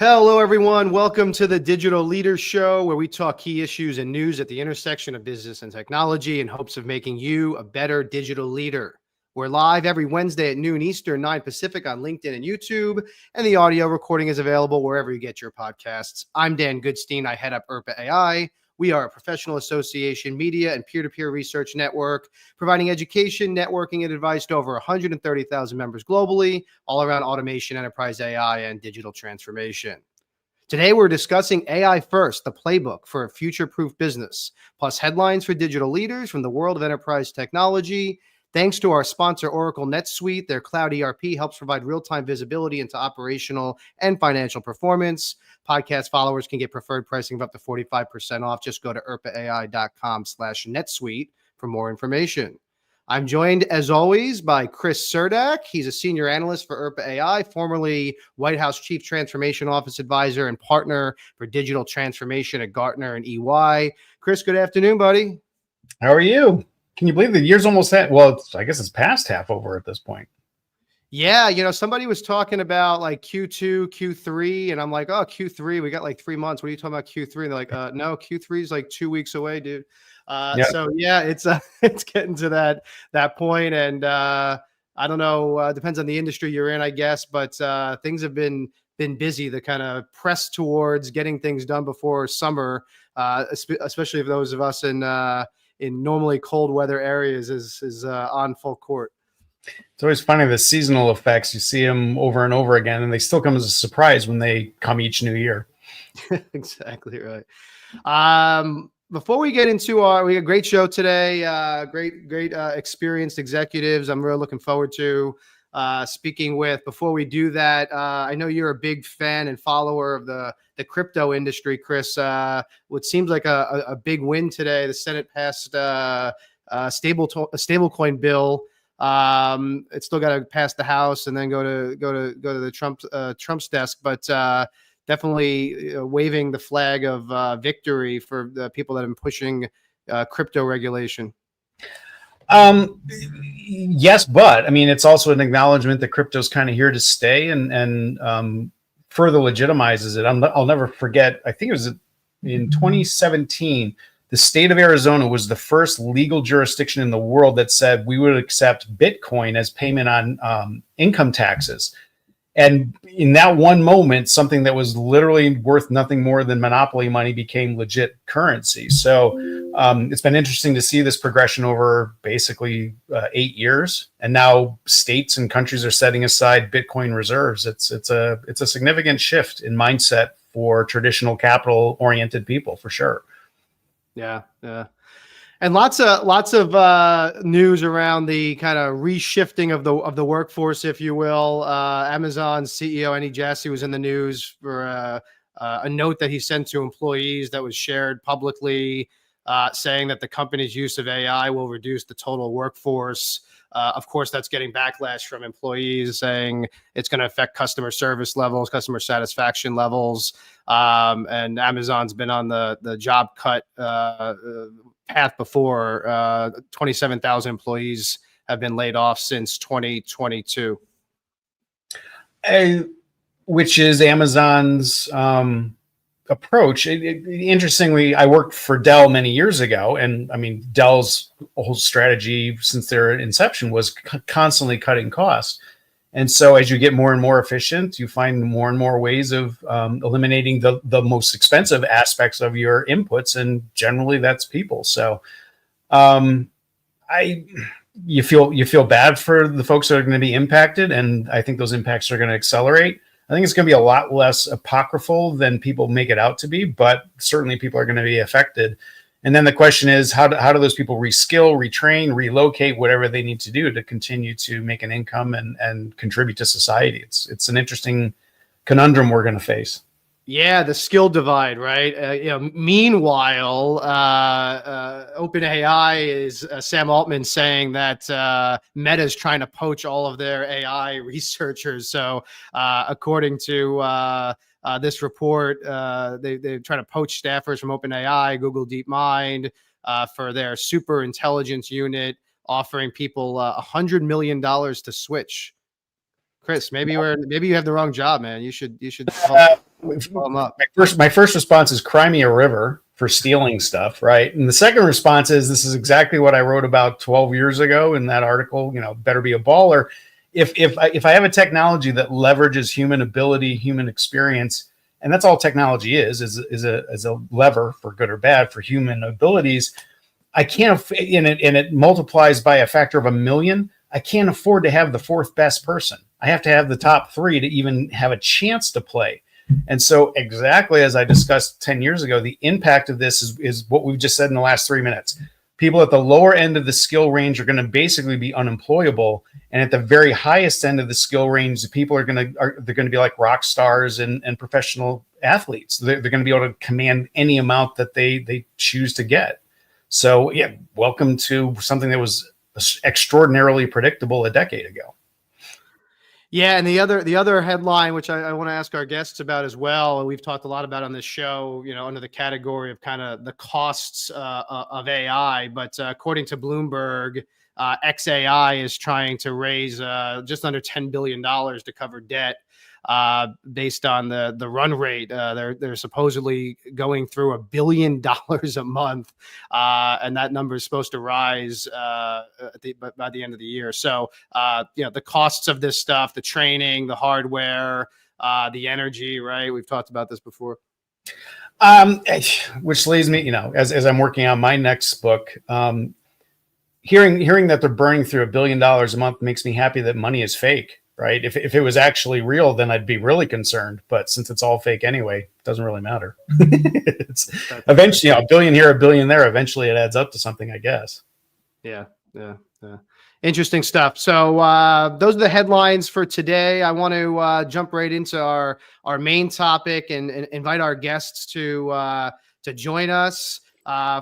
Hello, everyone. Welcome to the Digital Leaders Show, where we talk key issues and news at the intersection of business and technology in hopes of making you a better digital leader. We're live every Wednesday at noon Eastern, 9 Pacific on LinkedIn and YouTube, and the audio recording is available wherever you get your podcasts. I'm Dan Goodstein. I head up ERPA AI. We are a professional association, media, and peer-to-peer research network, providing education, networking, and advice to over 130,000 members globally, all around automation, enterprise AI, and digital transformation. Today, we're discussing AI First, the playbook for a future-proof business, plus headlines for digital leaders from the world of enterprise technology. Thanks to our sponsor, Oracle NetSuite, their cloud ERP helps provide real-time visibility into operational and financial performance. Podcast followers can get preferred pricing of up to 45% off. Just go to erpaai.com/netsuite for more information. I'm joined, as always, by Chris Cerdak. He's a senior analyst for ERPA AI, formerly White House Chief Transformation Office Advisor and partner for digital transformation at Gartner and EY. Chris, good afternoon, buddy. How are you? Can you believe the year's almost at? Well, I guess it's past half over at this point. Yeah, somebody was talking about like Q2, Q3, and I'm like, oh, Q3, we got like 3 months. What are you talking about Q3? And they're like, no, Q3 is like 2 weeks away, dude. So yeah, it's getting to that point, and I don't know, depends on the industry you're in, I guess, but things have been busy. The kind of press towards getting things done before summer, especially for those of us in normally cold weather areas, is on full court. It's always funny, the seasonal effects. You see them over and over again, and they still come as a surprise when they come each new year. Exactly right. Before we get into we got a great show today. Great experienced executives. I'm really looking forward to speaking with. Before we do that, I know you're a big fan and follower of the crypto industry, Chris. What seems like a big win today. The Senate passed a stablecoin bill. It's still got to pass the House and then go to the Trump's desk, but definitely waving the flag of victory for the people that have been pushing crypto regulation. Yes, but I mean, it's also an acknowledgement that crypto's kind of here to stay and further legitimizes it. I'll never forget. I think it was in 2017. The state of Arizona was the first legal jurisdiction in the world that said we would accept Bitcoin as payment on income taxes. And in that one moment, something that was literally worth nothing more than monopoly money became legit currency. So it's been interesting to see this progression over basically 8 years. And now states and countries are setting aside Bitcoin reserves. It's a significant shift in mindset for traditional capital-oriented people, for sure. Yeah. And lots of news around the kind of reshifting of the workforce, if you will. Amazon's CEO Andy Jassy was in the news for a note that he sent to employees that was shared publicly, saying that the company's use of AI will reduce the total workforce. Of course, that's getting backlash from employees saying it's going to affect customer service levels, customer satisfaction levels. And Amazon's been on the job cut path before. 27,000 employees have been laid off since 2022. Which is Amazon's approach. Interestingly, I worked for Dell many years ago, and I mean, Dell's whole strategy since their inception was constantly cutting costs. And so as you get more and more efficient, you find more and more ways of eliminating the most expensive aspects of your inputs, and generally that's people. So you feel bad for the folks that are going to be impacted, and I think those impacts are going to accelerate. I think it's going to be a lot less apocryphal than people make it out to be, but certainly people are going to be affected. And then the question is, how do those people reskill, retrain, relocate, whatever they need to do to continue to make an income and contribute to society? It's an interesting conundrum we're going to face. Yeah, the skill divide, right? Meanwhile, OpenAI is Sam Altman saying that Meta is trying to poach all of their AI researchers. So, according to this report, they're trying to poach staffers from OpenAI, Google DeepMind, for their super intelligence unit, offering people $100 million to switch. Chris, maybe you have the wrong job, man. You should call him up. My first response is cry me a river for stealing stuff, right? And the second response is this is exactly what I wrote about 12 years ago in that article. Better be a baller. If I have a technology that leverages human ability, human experience, and that's all technology is a lever for good or bad for human abilities. I can't, and it multiplies by a factor of 1,000,000. I can't afford to have the fourth best person. I have to have the top 3 to even have a chance to play. And so exactly as I discussed 10 years ago, the impact of this is what we've just said in the last 3 minutes. People at the lower end of the skill range are going to basically be unemployable. And at the very highest end of the skill range, the people they're going to be like rock stars and professional athletes. They're going to be able to command any amount that they choose to get. So yeah, welcome to something that was extraordinarily predictable a decade ago. Yeah, and the other headline, which I want to ask our guests about as well, and we've talked a lot about on this show, under the category of kind of the costs of AI. But according to Bloomberg, XAI is trying to raise just under $10 billion to cover debt. Based on the run rate, they're supposedly going through $1 billion a month, and that number is supposed to rise by the end of the year. So, the costs of this stuff, the training, the hardware, the energy, right? We've talked about this before. Which leads me, as I'm working on my next book, hearing that they're burning through $1 billion a month makes me happy that money is fake. Right. If it was actually real, then I'd be really concerned. But since it's all fake anyway, it doesn't really matter. It's eventually, $1 billion here, $1 billion there. Eventually it adds up to something, I guess. Yeah. Interesting stuff. So those are the headlines for today. I want to jump right into our main topic and invite our guests to join us.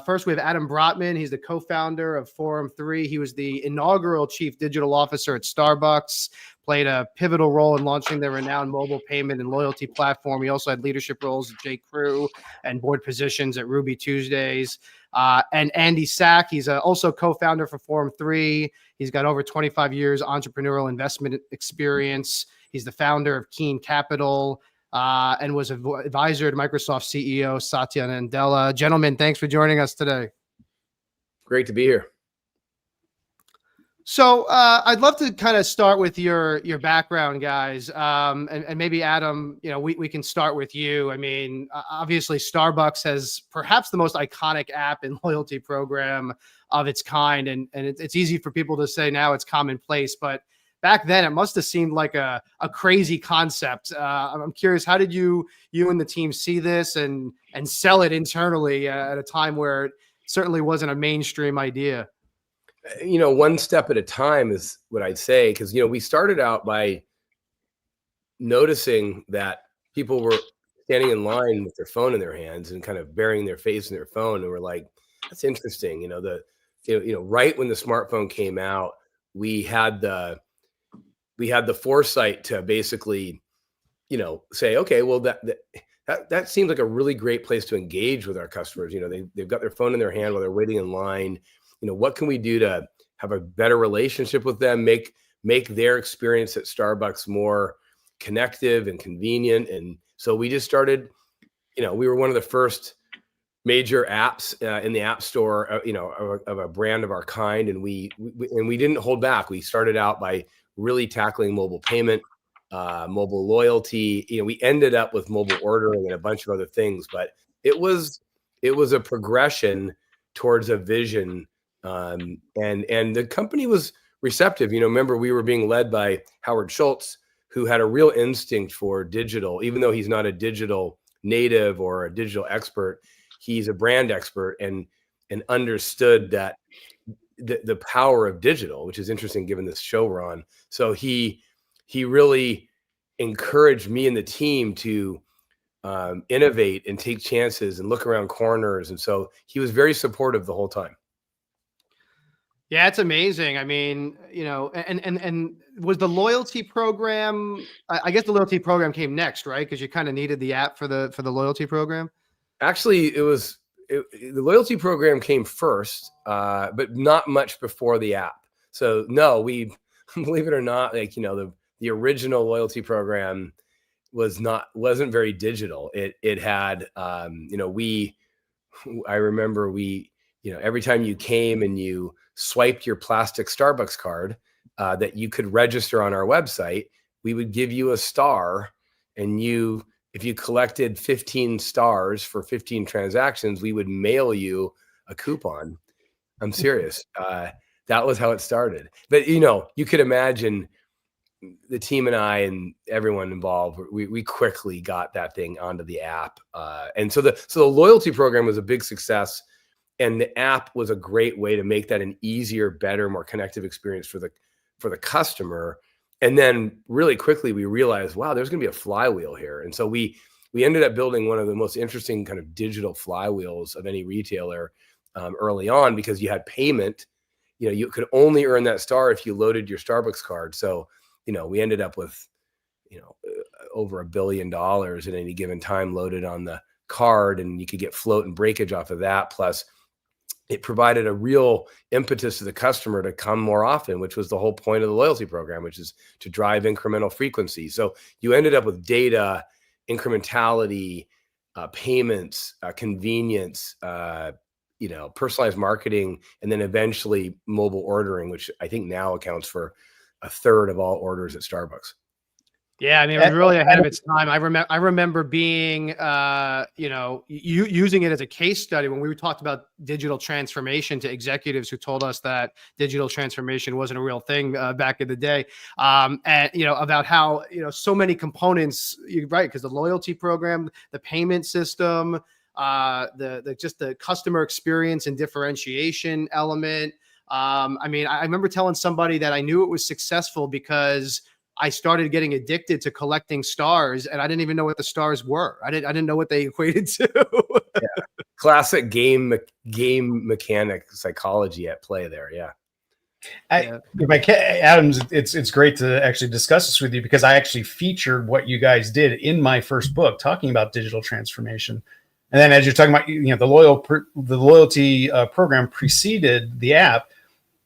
First, we have Adam Brotman. He's the co-founder of Forum 3. He was the inaugural chief digital officer at Starbucks, played a pivotal role in launching their renowned mobile payment and loyalty platform. He also had leadership roles at J.Crew and board positions at Ruby Tuesdays. And Andy Sack, he's also co-founder for Forum 3. He's got over 25 years entrepreneurial investment experience. He's the founder of Keen Capital. And was an advisor to Microsoft CEO Satya Nadella. Gentlemen, thanks for joining us today. Great to be here. So I'd love to kind of start with your background, guys, and maybe Adam, we can start with you. I mean, obviously, Starbucks has perhaps the most iconic app and loyalty program of its kind, and it's easy for people to say now it's commonplace, but back then, it must have seemed like a crazy concept. I'm curious, how did you and the team see this and sell it internally at a time where it certainly wasn't a mainstream idea? One step at a time is what I'd say, because, we started out by noticing that people were standing in line with their phone in their hands and kind of burying their face in their phone. And we're like, that's interesting. Right when the smartphone came out, we had the foresight to basically, say, okay, well, that seems like a really great place to engage with our customers. They've got their phone in their hand while they're waiting in line. What can we do to have a better relationship with them, make their experience at Starbucks more connective and convenient? And so we just started, we were one of the first major apps in the App Store, of a brand of our kind. And we didn't hold back. We started out by really tackling mobile payment, mobile loyalty. We ended up with mobile ordering and a bunch of other things, but it was a progression towards a vision. And the company was receptive. Remember, we were being led by Howard Schultz, who had a real instinct for digital, even though he's not a digital native or a digital expert. He's a brand expert and understood that the power of digital, which is interesting given this show we're on. So he really encouraged me and the team to innovate and take chances and look around corners. And so he was very supportive the whole time. Yeah, it's amazing. I mean, and was the loyalty program, I guess the loyalty program came next, right? Because you kind of needed the app for the loyalty program. Actually, the loyalty program came first, but not much before the app. So no, we, believe it or not, the the original loyalty program wasn't very digital. It had, I remember every time you came and you swiped your plastic Starbucks card that you could register on our website, we would give you a star, and if you collected 15 stars for 15 transactions, we would mail you a coupon. I'm serious. That was how it started. But you could imagine the team and I and everyone involved, we quickly got that thing onto the app. And so the loyalty program was a big success, and the app was a great way to make that an easier, better, more connective experience for the customer. And then really quickly we realized, wow, there's going to be a flywheel here. And so we ended up building one of the most interesting kind of digital flywheels of any retailer early on, because you had payment. You could only earn that star if you loaded your Starbucks card. So we ended up with, over $1 billion at any given time loaded on the card, and you could get float and breakage off of that. Plus, it provided a real impetus to the customer to come more often, which was the whole point of the loyalty program, which is to drive incremental frequency. So you ended up with data, incrementality, payments, convenience, personalized marketing, and then eventually mobile ordering, which I think now accounts for a third of all orders at Starbucks. Yeah, I mean, it was really ahead of its time. I remember being, using it as a case study when we talked about digital transformation to executives who told us that digital transformation wasn't a real thing back in the day, and about how so many components. You're right, because the loyalty program, the payment system, the customer experience and differentiation element. I mean, I remember telling somebody that I knew it was successful because I started getting addicted to collecting stars, and I didn't even know what the stars were. I didn't know what they equated to. Yeah. Classic game mechanic psychology at play there. Yeah. Adams, it's great to actually discuss this with you, because I actually featured what you guys did in my first book, talking about digital transformation. And then as you're talking about, the loyalty program preceded the app.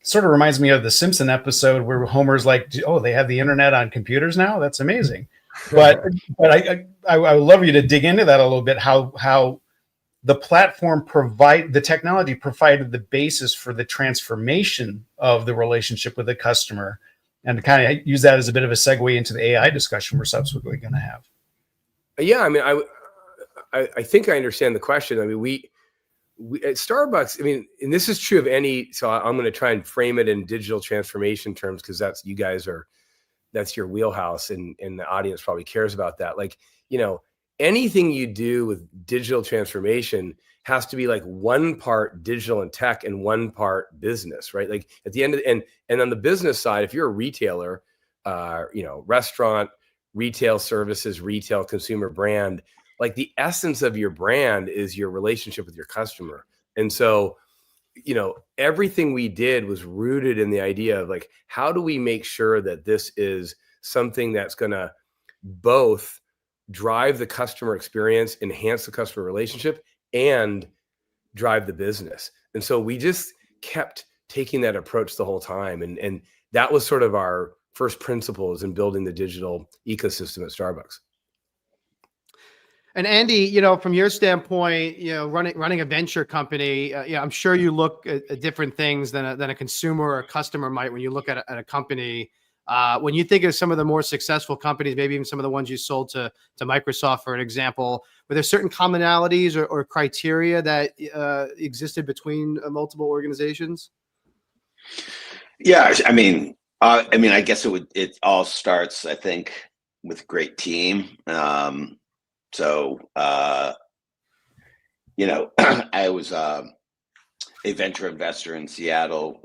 Sort of reminds me of the Simpson episode where Homer's like, "Oh, they have the internet on computers now? That's amazing." But I would love you to dig into that a little bit. How the platform the technology provided the basis for the transformation of the relationship with the customer, and to kind of use that as a bit of a segue into the AI discussion we're subsequently going to have. Yeah, I mean, I think I understand the question. I mean, we at Starbucks, I mean, and this is true of so I'm going to try and frame it in digital transformation terms, because that's your wheelhouse, and the audience probably cares about that. Like, anything you do with digital transformation has to be like one part digital and tech and one part business, right? Like at the end of and on the business side, if you're a retailer, restaurant, retail services, retail consumer brand, like the essence of your brand is your relationship with your customer. And so, everything we did was rooted in the idea of like, how do we make sure that this is something that's going to both drive the customer experience, enhance the customer relationship, and drive the business. And so we just kept taking that approach the whole time. And that was sort of our first principles in building the digital ecosystem at Starbucks. And Andy, from your standpoint, running a venture company, I'm sure you look at different things than a consumer or a customer might when you look at a company. When you think of some of the more successful companies, maybe even some of the ones you sold to Microsoft, for an example, were there certain commonalities or criteria that existed between multiple organizations? Yeah, I mean, I guess it all starts, I think, with great team. I was a venture investor in Seattle,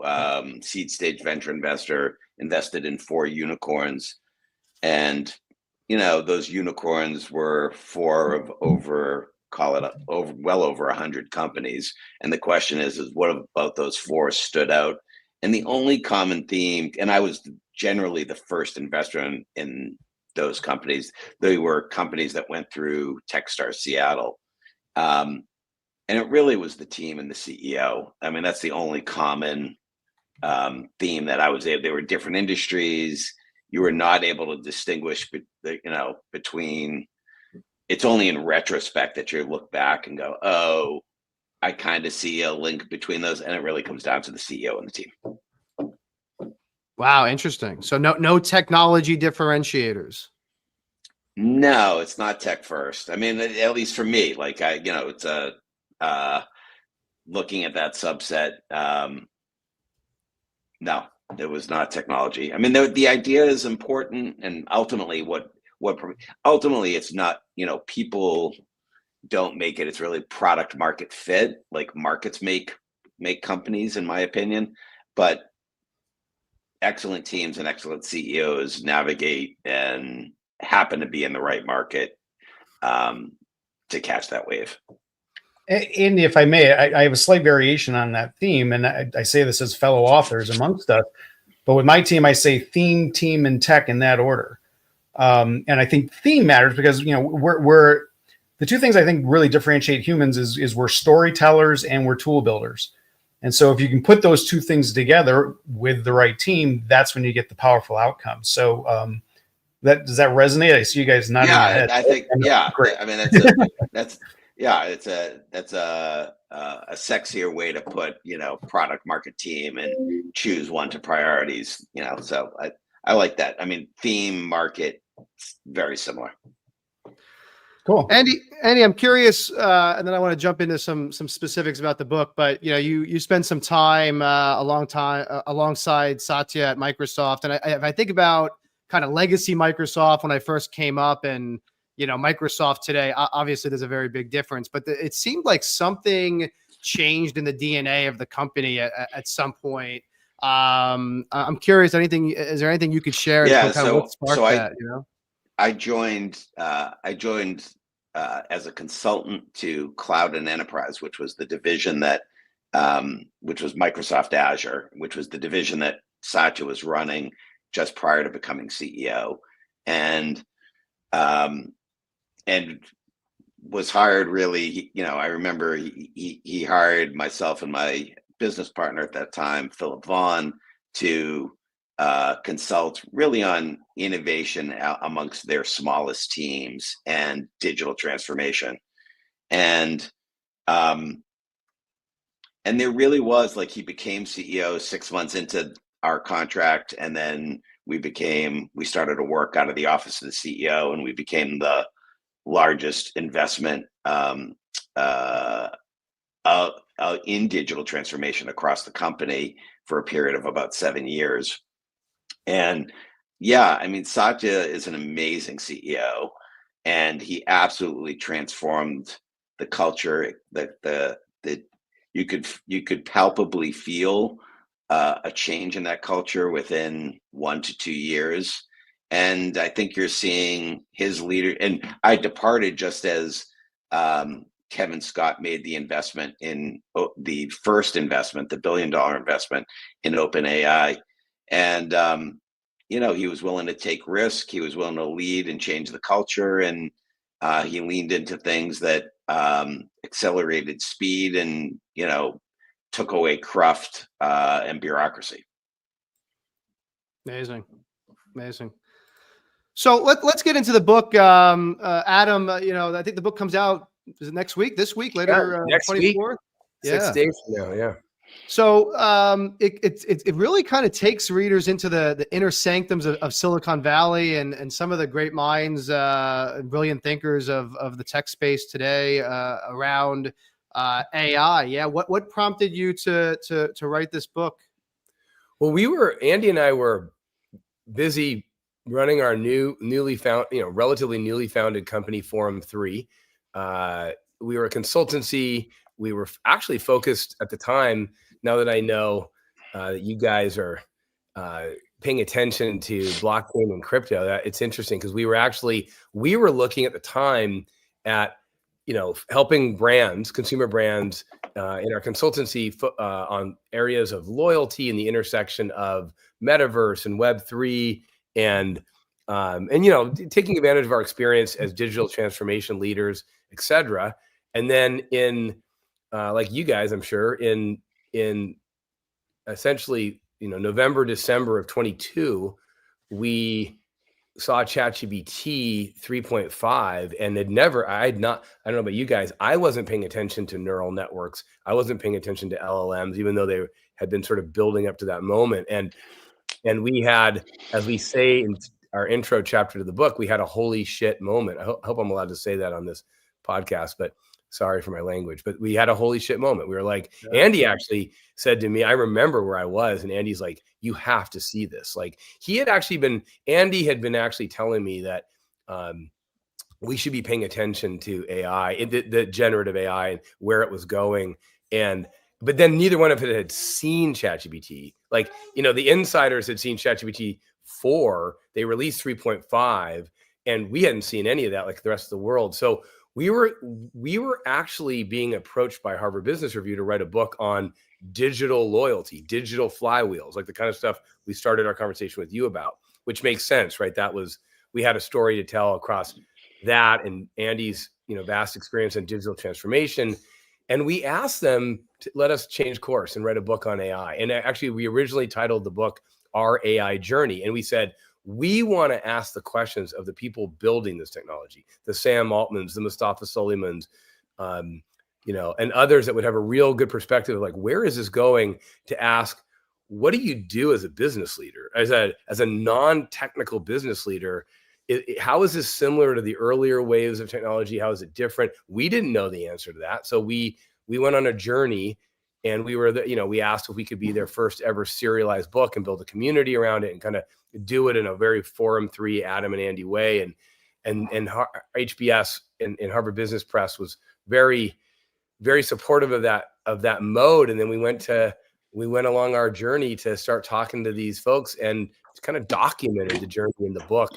seed stage venture investor, invested in 4 unicorns. And, those unicorns were 4 of well over 100 companies. And the question is what about those 4 stood out? And the only common theme, and I was generally the first investor in those companies. They were companies that went through Techstars Seattle. And it really was the team and the CEO. I mean, that's the only common theme that I was able. They were different industries. you were not able to distinguish, between. It's only in retrospect that you look back and go, oh, I kind of see a link between those, and it really comes down to the CEO and the team. Wow, interesting. So no technology differentiators. No, it's not tech first. I mean, at least for me, like it's looking at that subset. No, it was not technology. I mean, the idea is important, and ultimately, ultimately it's not. People don't make it. It's really product market fit. Like markets make companies, in my opinion, but excellent teams and excellent CEOs navigate and happen to be in the right market to catch that wave. Andy, if I may, I have a slight variation on that theme, and I say this as fellow authors amongst us. But with my team, I say theme, team, and tech in that order. And I think theme matters because we're the two things I think really differentiate humans is we're storytellers and we're tool builders. And so if you can put those two things together with the right team, that's when you get the powerful outcome. So does that resonate? I see you guys nodding your head. I think great. I mean that's a sexier way to put product market team and choose one to priorities. So I like that. I mean, theme market, very similar. Cool. Andy, I'm curious, and then I want to jump into some specifics about the book. But you spent some time, a long time, alongside Satya at Microsoft, and if I think about kind of legacy Microsoft when I first came up, and Microsoft today, obviously there's a very big difference. But it seemed like something changed in the DNA of the company at some point. I'm curious. Is there anything you could share? Yeah. What sparked that? I joined as a consultant to Cloud and Enterprise, which was the division that, which was Microsoft Azure, which was the division that Satya was running just prior to becoming CEO, and was hired really. I remember he hired myself and my business partner at that time, Philip Vaughn, to consult really on innovation amongst their smallest teams and digital transformation. And there really was, like, he became CEO 6 months into our contract, and then we started to work out of the office of the CEO, and we became the largest investment in digital transformation across the company for a period of about 7 years. And I mean, Satya is an amazing CEO, and he absolutely transformed the culture. That you could palpably feel a change in that culture within 1 to 2 years. And I think you're seeing his leader. And I departed just as Kevin Scott made the investment in the first investment, the $1 billion investment in OpenAI. And, he was willing to take risk. He was willing to lead and change the culture. And he leaned into things that accelerated speed and, took away cruft and bureaucracy. Amazing. So let's get into the book. Adam, I think the book comes out, is it next week, this week, later? Next 24th? week. Yeah. 6 days from now. Yeah. So it really kind of takes readers into the inner sanctums of Silicon Valley and some of the great minds and brilliant thinkers of the tech space today around AI. Yeah. What prompted you to write this book? Well, Andy and I were busy running our relatively newly founded company, Forum 3. We were a consultancy. We were actually focused at the time. Now that I know that you guys are paying attention to blockchain and crypto, it's interesting because we were looking at the time at helping consumer brands in our consultancy on areas of loyalty and the intersection of metaverse and Web3 and taking advantage of our experience as digital transformation leaders, et cetera. And then in like you guys, I'm sure, in essentially November, December of 22, we saw ChatGPT 3.5 and I don't know about you guys, I wasn't paying attention to neural networks. I wasn't paying attention to LLMs, even though they had been sort of building up to that moment. And we had, as we say in our intro chapter to the book, we had a holy shit moment. I hope I'm allowed to say that on this podcast, but sorry for my language, but we had a holy shit moment. We were like, Andy actually said to me, I remember where I was, and Andy's like, you have to see this. Like, Andy had been actually telling me that we should be paying attention to AI, the generative AI, and where it was going. But then neither one of it had seen ChatGPT. Like, the insiders had seen ChatGPT 4, they released 3.5, and we hadn't seen any of that like the rest of the world. So we were actually being approached by Harvard Business Review to write a book on digital loyalty, digital flywheels, like the kind of stuff we started our conversation with you about, which makes sense, right? We had a story to tell across that and Andy's, vast experience in digital transformation. And we asked them to let us change course and write a book on AI. And actually, we originally titled the book Our AI Journey. And we said, we want to ask the questions of the people building this technology, the Sam Altmans, the Mustafa Suleimans, and others that would have a real good perspective of like, where is this going, to ask, what do you do as a business leader, as a non-technical business leader? How is this similar to the earlier waves of technology? How is it different? We didn't know the answer to that. So we went on a journey, and we asked if we could be their first ever serialized book and build a community around it and kind of do it in a very Forum 3 Adam and Andy way. And HBS and Harvard Business Press was very, very supportive of that mode. And then we went along our journey to start talking to these folks and kind of documented the journey in the book.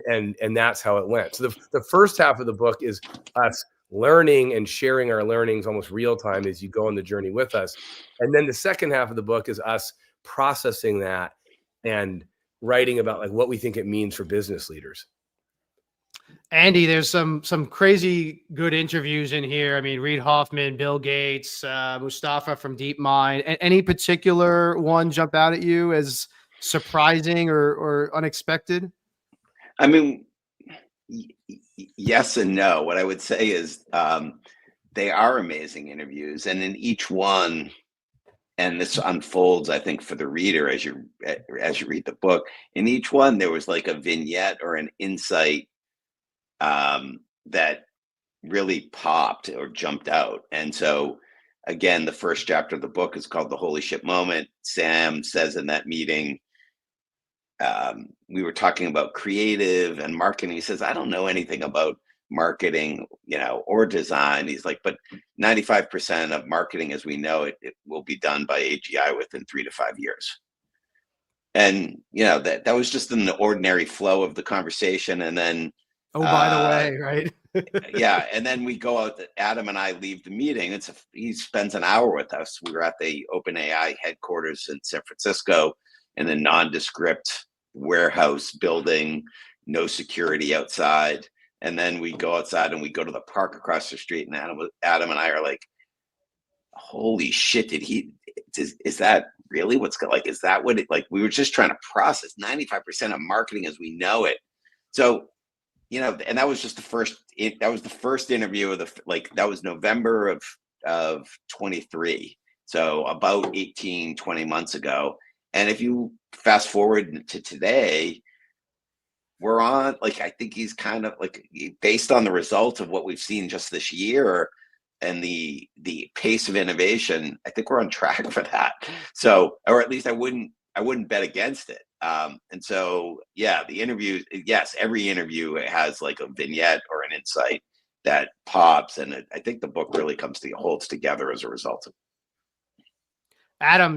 And that's how it went. So the first half of the book is us learning and sharing our learnings almost real time as you go on the journey with us. And then the second half of the book is us processing that and writing about like what we think it means for business leaders. Andy, there's some crazy good interviews in here. I mean, Reid Hoffman, Bill Gates, Mustafa from DeepMind. Any particular one jump out at you as surprising or unexpected? I mean, yes and no. What I would say is they are amazing interviews, and in each one, and this unfolds, I think, for the reader as you read the book. In each one, there was like a vignette or an insight that really popped or jumped out. And so, again, the first chapter of the book is called "The Holy Shit Moment." Sam says in that meeting, we were talking about creative and marketing. He says, I don't know anything about marketing, or design. He's like, but 95% of marketing as we know it will be done by AGI within 3 to 5 years. And, that was just in the ordinary flow of the conversation. And then, by the way, right? yeah. And then we go out, Adam and I leave the meeting. He spends an hour with us. We were at the OpenAI headquarters in San Francisco in a nondescript warehouse building, no security outside. And then we go outside and we go to the park across the street. And Adam and I are like, holy shit, is that really what's going, like, is that what it, like, we were just trying to process 95% of marketing as we know it. So, and that was just that was the first interview of that was November of 23. So about 18, 20 months ago. And if you fast forward to today, we're on, like, I think he's kind of like, based on the results of what we've seen just this year and the pace of innovation, I think we're on track for that. So, or at least I wouldn't bet against it. And so, yeah, the interview, yes, every interview has like a vignette or an insight that pops. And I think the book really holds together as a result of it. Adam,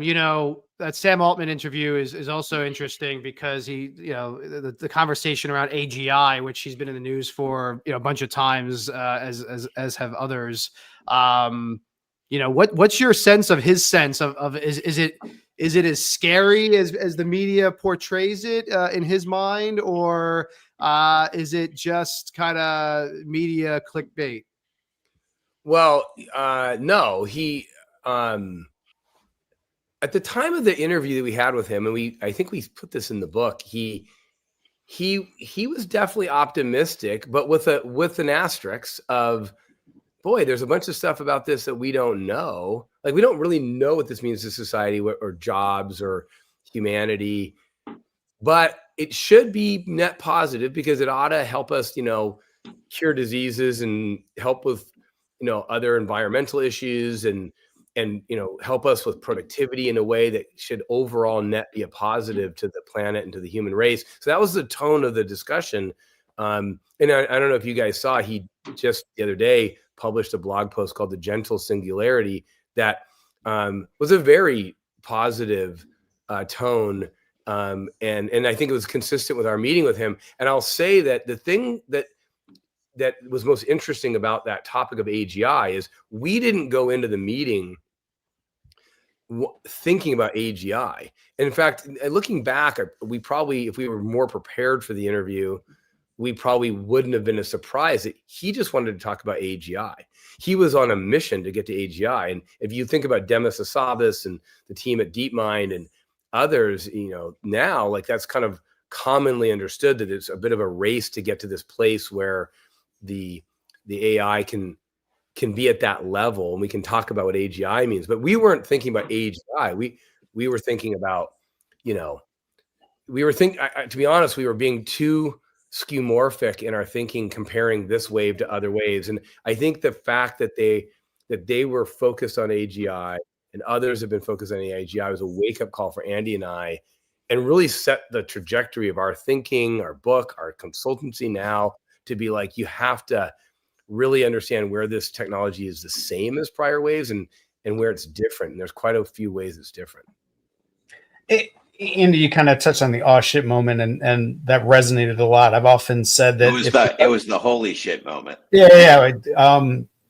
that Sam Altman interview is also interesting because he, the conversation around AGI, which he's been in the news for, a bunch of times, as have others. What's your sense of his sense of is it as scary as the media portrays it in his mind, or is it just kind of media clickbait? Well, no, he. At the time of the interview that we had with him, and I think we put this in the book, he he was definitely optimistic, but with an asterisk of, boy, there's a bunch of stuff about this that we don't know. Like, we don't really know what this means to society or jobs or humanity, but it should be net positive because it ought to help us, cure diseases and help with, other environmental issues and help us with productivity in a way that should overall net be a positive to the planet and to the human race. So that was the tone of the discussion. And I don't know if you guys saw, he just the other day published a blog post called The Gentle Singularity that was a very positive tone. And I think it was consistent with our meeting with him. And I'll say that the thing that was most interesting about that topic of AGI is we didn't go into the meeting thinking about AGI. And in fact, looking back, we probably, if we were more prepared for the interview, we probably wouldn't have been as surprised that he just wanted to talk about AGI. He was on a mission to get to AGI. And if you think about Demis Hassabis and the team at DeepMind and others, now, like, that's kind of commonly understood that it's a bit of a race to get to this place where the AI can be at that level, and we can talk about what AGI means. But we weren't thinking about AGI. We were thinking about, to be honest, we were being too skeuomorphic in our thinking, comparing this wave to other waves. And I think the fact that they were focused on AGI and others have been focused on AGI was a wake-up call for Andy and I, and really set the trajectory of our thinking, our book, our consultancy now, to be like, you have to really understand where this technology is the same as prior waves and where it's different. And there's quite a few ways it's different. Andy, you kind of touched on the "oh shit" moment, and that resonated a lot. I've often said that it was the holy shit moment. Yeah.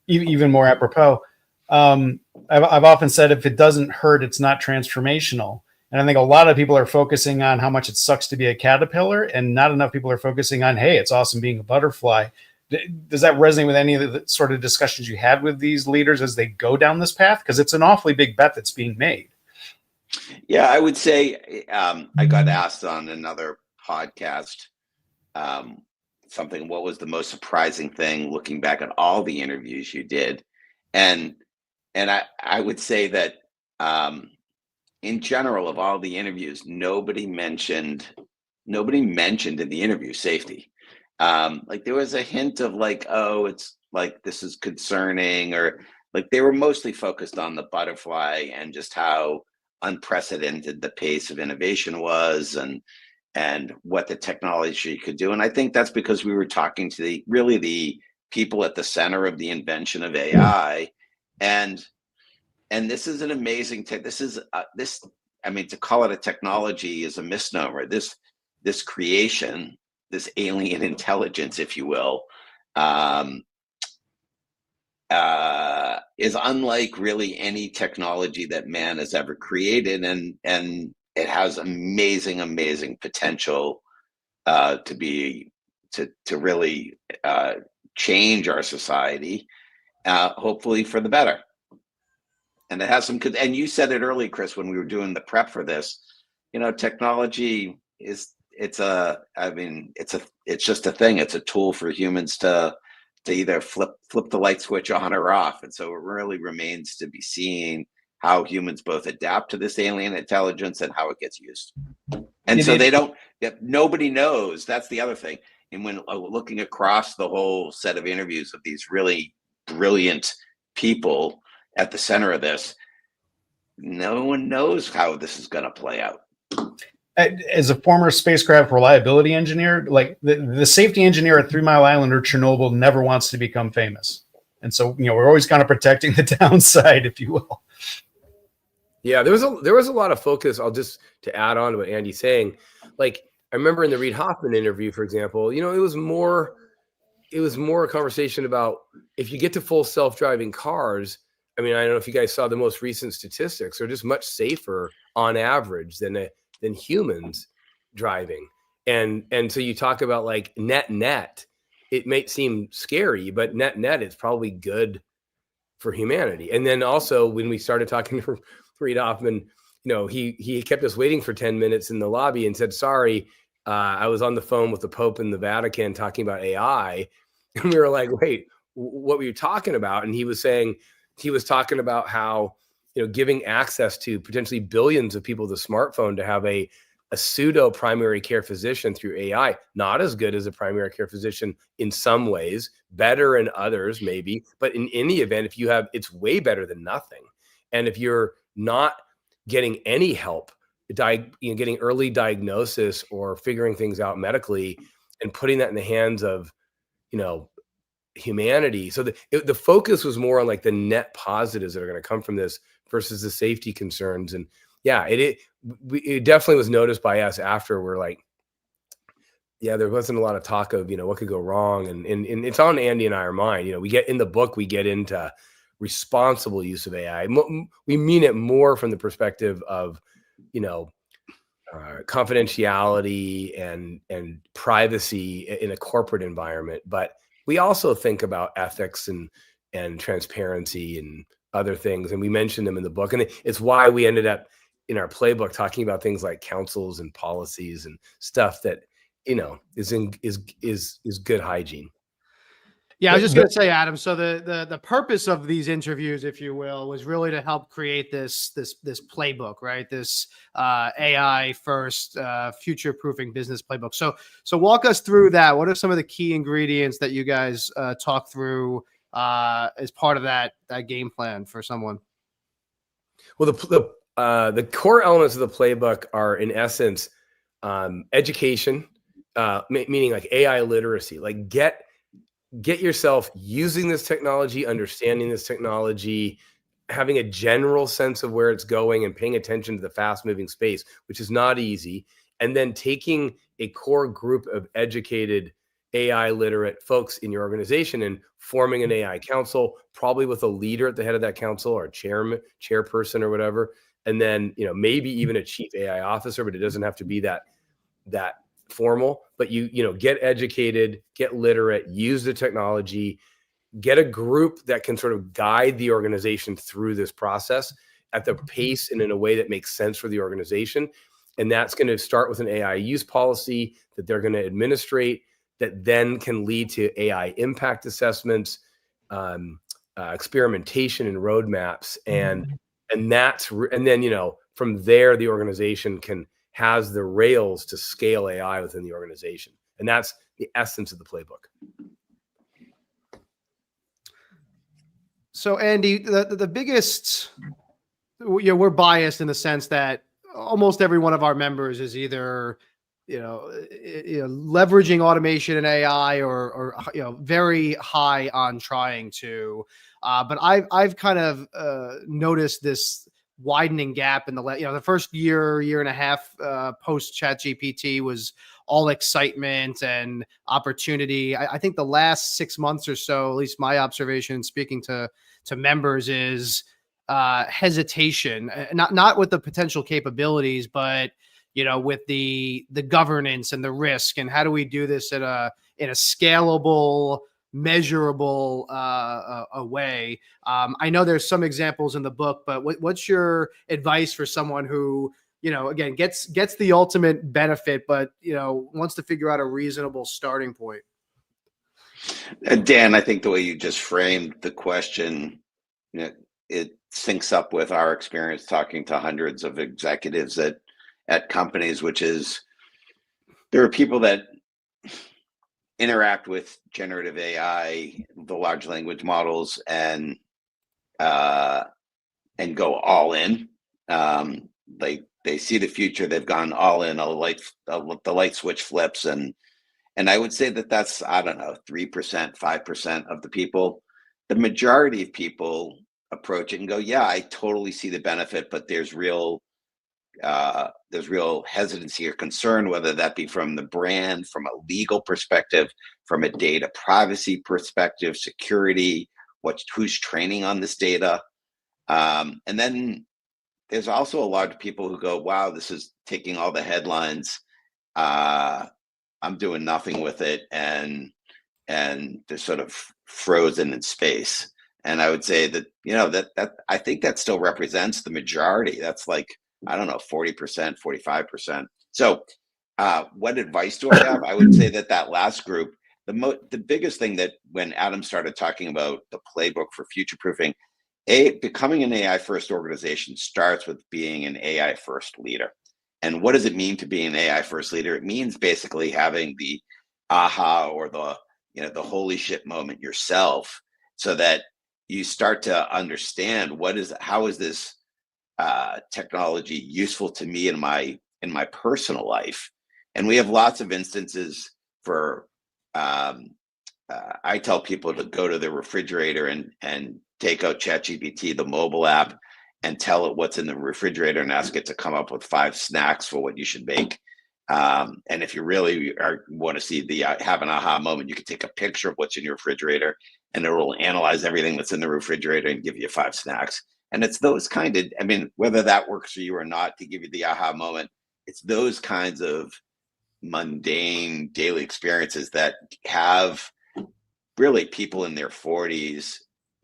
Even more apropos. I've often said, if it doesn't hurt, it's not transformational. And I think a lot of people are focusing on how much it sucks to be a caterpillar, and not enough people are focusing on, hey, it's awesome being a butterfly. Does that resonate with any of the sort of discussions you had with these leaders as they go down this path? Because it's an awfully big bet that's being made. Yeah, I would say I got asked on another podcast what was the most surprising thing looking back at all the interviews you did, and I would say that in general, of all the interviews, nobody mentioned in the interview safety. Like, there was a hint of like, oh, it's like, this is concerning, or like they were mostly focused on the butterfly and just how unprecedented the pace of innovation was, and what the technology could do. And I think that's because we were talking to the people at the center of the invention of AI, and this is an amazing to call it a technology is a misnomer. This creation, this alien intelligence, if you will, is unlike really any technology that man has ever created, and it has amazing potential to really change our society, hopefully for the better. And it has some good, and you said it early, Chris, when we were doing the prep for this, technology it's just a thing. It's a tool for humans to either flip the light switch on or off. And so it really remains to be seen how humans both adapt to this alien intelligence and how it gets used. And so nobody knows. That's the other thing. And when looking across the whole set of interviews of these really brilliant people at the center of this, no one knows how this is going to play out. As a former spacecraft reliability engineer, like the safety engineer at 3 Mile Island or Chernobyl never wants to become famous. And so, we're always kind of protecting the downside, if you will. Yeah, there was a lot of focus. I'll just to add on to what Andy's saying. Like, I remember in the Reid Hoffman interview, for example, it was more a conversation about if you get to full self-driving cars. I mean, I don't know if you guys saw the most recent statistics. They're just much safer on average than humans driving. And so you talk about like net, it may seem scary, but net it's probably good for humanity. And then also when we started talking to Reid Hoffman, he kept us waiting for 10 minutes in the lobby and said, sorry, I was on the phone with the Pope in the Vatican talking about AI, and we were like, "Wait, what were you talking about?" And he was talking about how, giving access to potentially billions of people with a smartphone to have a pseudo primary care physician through AI, not as good as a primary care physician in some ways, better in others maybe, but in any event, if you have, it's way better than nothing. And if you're not getting any help, getting early diagnosis or figuring things out medically and putting that in the hands of, humanity. So the focus was more on like the net positives that are going to come from this versus the safety concerns. And yeah, it definitely was noticed by us after. We're like, yeah, there wasn't a lot of talk of, what could go wrong. And it's on Andy and our mind. We get in the book, we get into responsible use of AI. We mean it more from the perspective of, confidentiality and privacy in a corporate environment. But we also think about ethics and transparency and other things. And we mentioned them in the book. And it's why we ended up in our playbook talking about things like councils and policies and stuff that, is good hygiene. Yeah, I was just going to say, Adam. So the purpose of these interviews, if you will, was really to help create this playbook, right? This AI first future proofing business playbook. So walk us through that. What are some of the key ingredients that you guys talk through as part of that game plan for someone? Well, the core elements of the playbook are, in essence, education, meaning like AI literacy, like get yourself using this technology, understanding this technology, having a general sense of where it's going and paying attention to the fast moving space, which is not easy. And then taking a core group of educated AI literate folks in your organization and forming an AI council, probably with a leader at the head of that council or a chairperson or whatever. And then, maybe even a chief AI officer, but it doesn't have to be that formal, but you get educated, get literate, use the technology, get a group that can sort of guide the organization through this process at the pace and in a way that makes sense for the organization. And that's going to start with an AI use policy that they're going to administrate, that then can lead to AI impact assessments, experimentation and roadmaps. And then, from there, the organization has the rails to scale AI within the organization. And that's the essence of the playbook. So Andy, the biggest, we're biased in the sense that almost every one of our members is either, leveraging automation and AI or very high on trying to, but I've kind of noticed this widening gap in the first year and a half post ChatGPT was all excitement and opportunity. I think the last 6 months or so, at least my observation speaking to members, is hesitation, not with the potential capabilities, but with the governance and the risk, and how do we do this in a scalable, measurable a way. I know there's some examples in the book, but what's your advice for someone who, again, gets the ultimate benefit, but, wants to figure out a reasonable starting point? Dan, I think the way you just framed the question, it syncs up with our experience talking to hundreds of executives at companies, which is there are people that interact with generative AI, the large language models, and go all in. They see the future. They've gone all in. The light switch flips, and I would say that's, I don't know, 3%, 5% of the people. The majority of people approach it and go, yeah, I totally see the benefit, but there's real hesitancy or concern, whether that be from the brand, from a legal perspective, from a data privacy perspective, security, who's training on this data. And then there's also a lot of people who go, wow, this is taking all the headlines. I'm doing nothing with it. And they're sort of frozen in space. And I would say that, that I think that still represents the majority. That's like, I don't know, 40%, 45%. So what advice do I have? I would say that last group, the biggest thing that when Adam started talking about the playbook for future proofing, becoming an AI first organization starts with being an AI first leader. And what does it mean to be an AI first leader? It means basically having the aha or the holy shit moment yourself, so that you start to understand how is this technology useful to me in my personal life. And we have lots of instances for I tell people to go to the refrigerator and take out ChatGPT, the mobile app, and tell it what's in the refrigerator and ask it to come up with 5 snacks for what you should make. And if you really want to see have an aha moment, you can take a picture of what's in your refrigerator, and it will analyze everything that's in the refrigerator and give you 5 snacks. And it's those kind of, I mean, whether that works for you or not to give you the aha moment, it's those kinds of mundane daily experiences that have really people in their 40s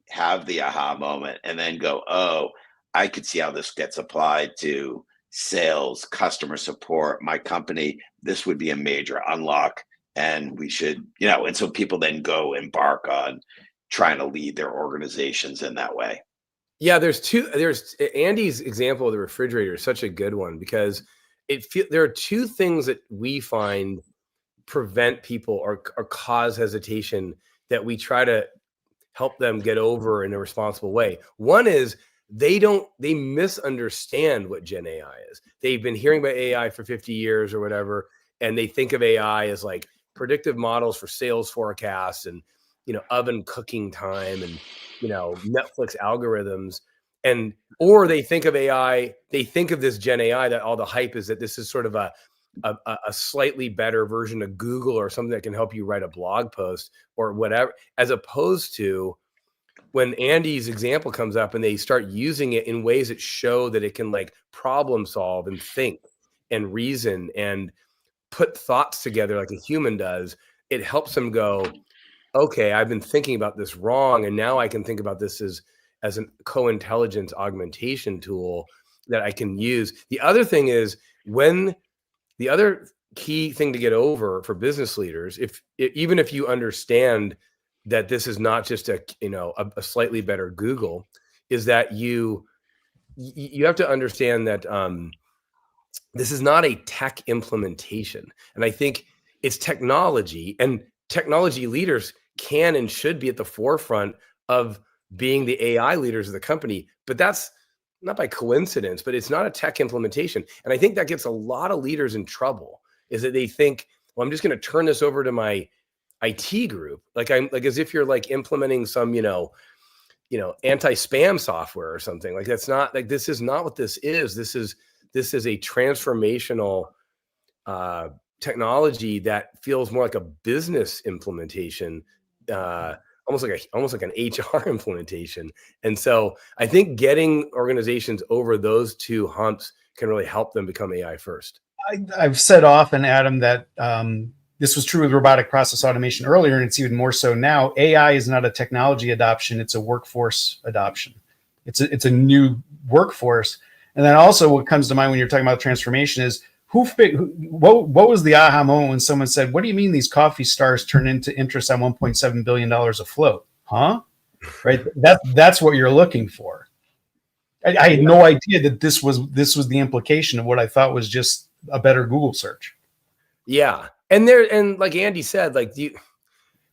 have the aha moment and then go, oh, I could see how this gets applied to sales, customer support, my company. This would be a major unlock. And we should, and so people then go embark on trying to lead their organizations in that way. Yeah, there's Andy's example of the refrigerator is such a good one, because there are 2 things that we find prevent people or cause hesitation that we try to help them get over in a responsible way. One is they misunderstand what Gen AI is. They've been hearing about AI for 50 years or whatever, and they think of AI as like predictive models for sales forecasts and, oven cooking time and, Netflix algorithms. Or they think of AI, they think of this Gen AI, that all the hype is that this is sort of a slightly better version of Google or something that can help you write a blog post or whatever, as opposed to when Andy's example comes up and they start using it in ways that show that it can like problem solve and think and reason and put thoughts together like a human does, it helps them go, okay, I've been thinking about this wrong, and now I can think about this as a co-intelligence augmentation tool that I can use. The other thing is, the other key thing to get over for business leaders, even if you understand that this is not just a slightly better Google, is that you have to understand that this is not a tech implementation. And I think it's technology, and technology leaders can and should be at the forefront of being the AI leaders of the company. But that's not by coincidence, but it's not a tech implementation. And I think that gets a lot of leaders in trouble, is that they think, well, I'm just going to turn this over to my IT group. As if you're like implementing some, anti-spam software or something. Like, that's not like, this is not what this is. This is a transformational technology that feels more like a business implementation, almost like an HR implementation. And so I think getting organizations over those 2 humps can really help them become AI first. I've said often, Adam, that this was true with robotic process automation earlier, and it's even more so now. AI is not a technology adoption; it's a workforce adoption. It's a new workforce. And then also, what comes to mind when you're talking about transformation is what was the aha moment when someone said, "What do you mean these coffee stars turn into interest on $1.7 billion afloat?" Huh? Right? That's what you're looking for. I had no idea that this was the implication of what I thought was just a better Google search. Yeah. And like Andy said, like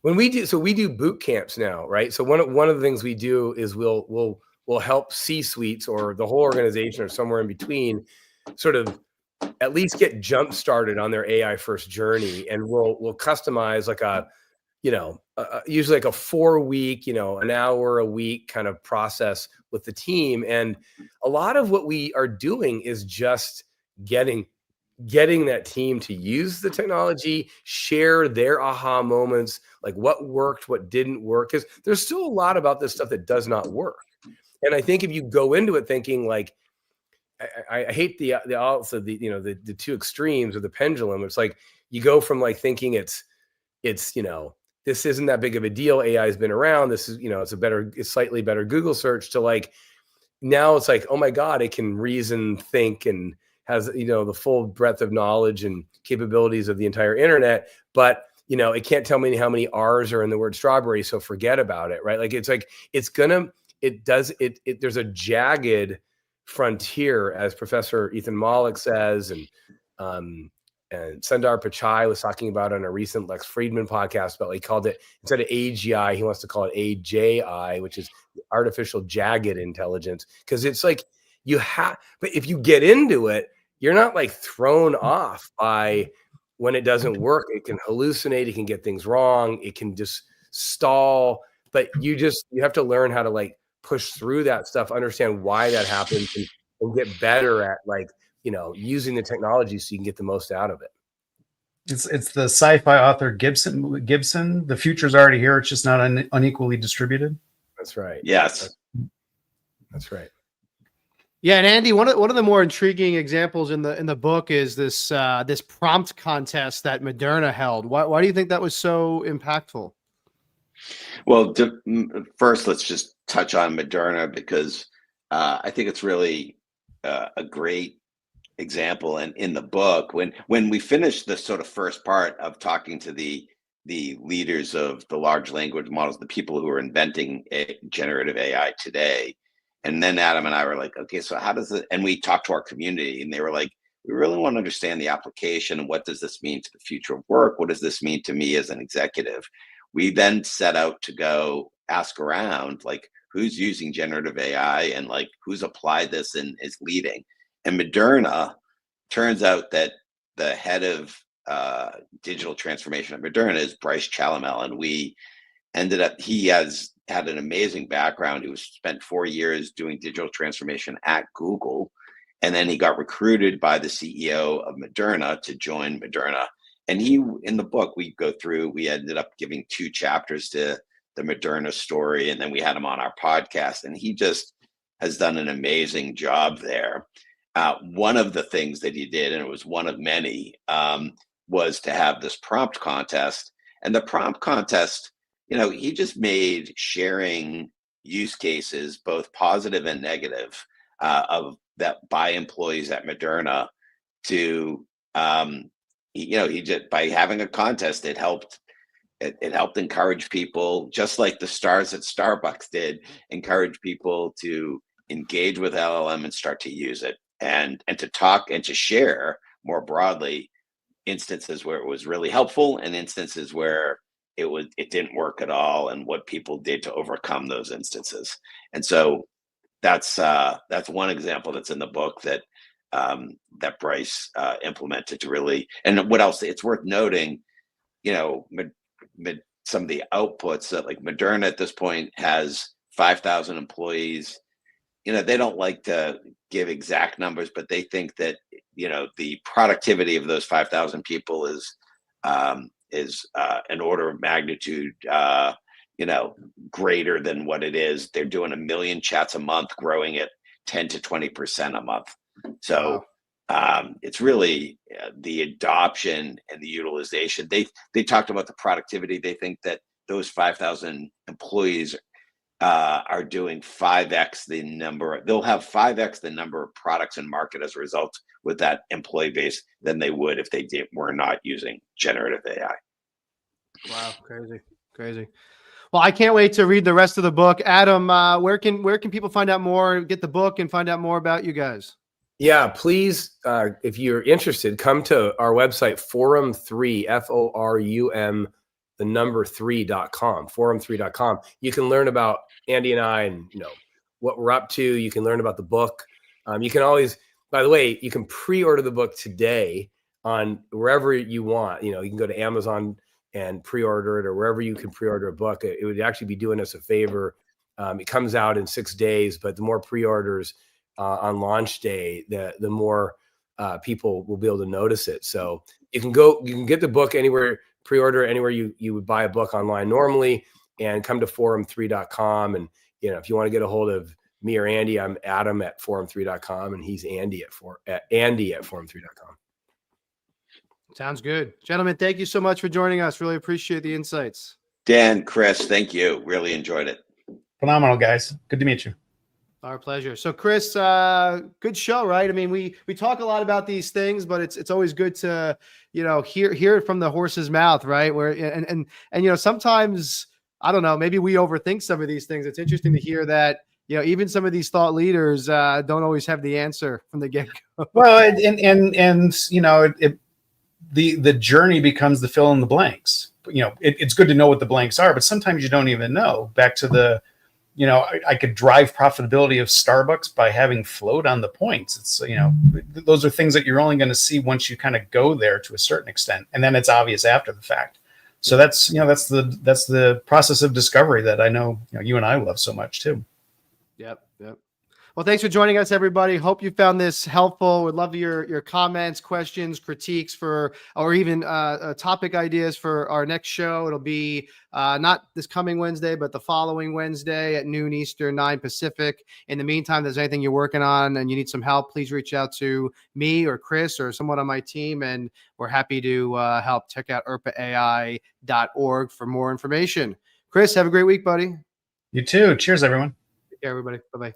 we do boot camps now, right? So one of the things we do is we'll help C-suites or the whole organization or somewhere in between sort of at least get jump started on their AI first journey. And we'll customize like usually like a 4-week, an hour a week kind of process with the team. And a lot of what we are doing is just getting that team to use the technology, share their aha moments, like what worked, what didn't work, because there's still a lot about this stuff that does not work. And I think if you go into it thinking like, I hate the 2 extremes of the pendulum. It's like you go from like thinking it's this isn't that big of a deal. AI has been around. This is it's slightly better Google search, to like now it's like, oh my God, it can reason, think, and has, the full breadth of knowledge and capabilities of the entire internet, but it can't tell me how many R's are in the word strawberry, so forget about it, right? There's a jagged frontier, as Professor Ethan Mollick says, and Sundar Pichai was talking about on a recent Lex Friedman podcast, but he called it, instead of AGI, he wants to call it AJI, which is artificial jagged intelligence. Because it's but if you get into it, you're not thrown off by when it doesn't work. It can hallucinate, it can get things wrong, it can just stall, but you have to learn how to push through that stuff, understand why that happens, and get better at using the technology so you can get the most out of it. It's the sci-fi author Gibson. The future's already here. It's just not unequally distributed. That's right. Yes, that's right. Yeah, and Andy, one of the more intriguing examples in the book is this prompt contest that Moderna held. Why do you think that was so impactful? Well, first, let's just touch on Moderna, because I think it's really a great example. And in the book, when we finished the sort of first part of talking to the leaders of the large language models, the people who are inventing generative AI today, and then Adam and I were like, okay, so how does it? And we talked to our community, and they were like, we really want to understand the application, and what does this mean to the future of work? What does this mean to me as an executive? We then set out to go ask around, who's using generative AI, and who's applied this and is leading. And Moderna, turns out that the head of digital transformation at Moderna is Bryce Chalamel, and we ended up, he has had an amazing background. He spent 4 years doing digital transformation at Google, and then he got recruited by the CEO of Moderna to join Moderna. And in the book, we ended up giving 2 chapters to the Moderna story, and then we had him on our podcast, and he just has done an amazing job there. One of the things that he did, and it was one of many, was to have this prompt contest. And the prompt contest, he just made sharing use cases, both positive and negative, of that by employees at Moderna to, he just, by having a contest, it helped encourage people, just like the stars at Starbucks did, encourage people to engage with LLM and start to use it, and to talk and to share more broadly instances where it was really helpful and instances where it didn't work at all, and what people did to overcome those instances. And so that's one example that's in the book that Bryce implemented to really. And what else? It's worth noting, some of the outputs that Moderna at this point has 5,000 employees. They don't like to give exact numbers, but they think that the productivity of those 5,000 people is an order of magnitude greater than what it is. They're doing 1 million chats a month, growing at 10 to 20% a month. So it's really the adoption and the utilization. They talked about the productivity. They think that those 5,000 employees are doing 5x the number. They'll have 5x the number of products in market as a result with that employee base than they would if they were not using generative AI. Wow, crazy. Well, I can't wait to read the rest of the book. Adam, where can people find out more, get the book, and find out more about you guys? Yeah, please, if you're interested, come to our website, forum3, FORUM, the number 3.com, forum3.com. You can learn about Andy and I, and what we're up to. You can learn about the book. You can always, by the way, you can pre-order the book today on wherever you want. You can go to Amazon and pre-order it, or wherever you can pre-order a book. It would actually be doing us a favor. It comes out in 6 days, but the more pre-orders on launch day, the more people will be able to notice it. So you can get the book anywhere, pre-order anywhere you would buy a book online normally, and come to forum3.com. And if you want to get a hold of me or Andy, I'm Adam at forum3.com, and he's Andy at forum3.com. Sounds good. Gentlemen, thank you so much for joining us. Really appreciate the insights. Dan, Chris, thank you. Really enjoyed it. Phenomenal, guys. Good to meet you. Our pleasure. So Chris, good show, right? I mean, we talk a lot about these things, but it's always good to, hear it from the horse's mouth, right? Where, and sometimes, I don't know, maybe we overthink some of these things. It's interesting to hear that, even some of these thought leaders don't always have the answer from the get-go. Well, the journey becomes the fill in the blanks. It's good to know what the blanks are, but sometimes you don't even know. Back to the, I could drive profitability of Starbucks by having float on the points. It's, those are things that you're only going to see once you kind of go there to a certain extent. And then it's obvious after the fact. So that's the process of discovery that I know, you and I love so much too. Yep. Well, thanks for joining us, everybody. Hope you found this helpful. Would love your comments, questions, critiques or even topic ideas for our next show. It'll be not this coming Wednesday, but the following Wednesday at noon Eastern, 9 Pacific. In the meantime, if there's anything you're working on and you need some help, please reach out to me or Chris or someone on my team, and we're happy to help. Check out irpaai.org for more information. Chris, have a great week, buddy. You too. Cheers, everyone. Take care, everybody. Bye-bye.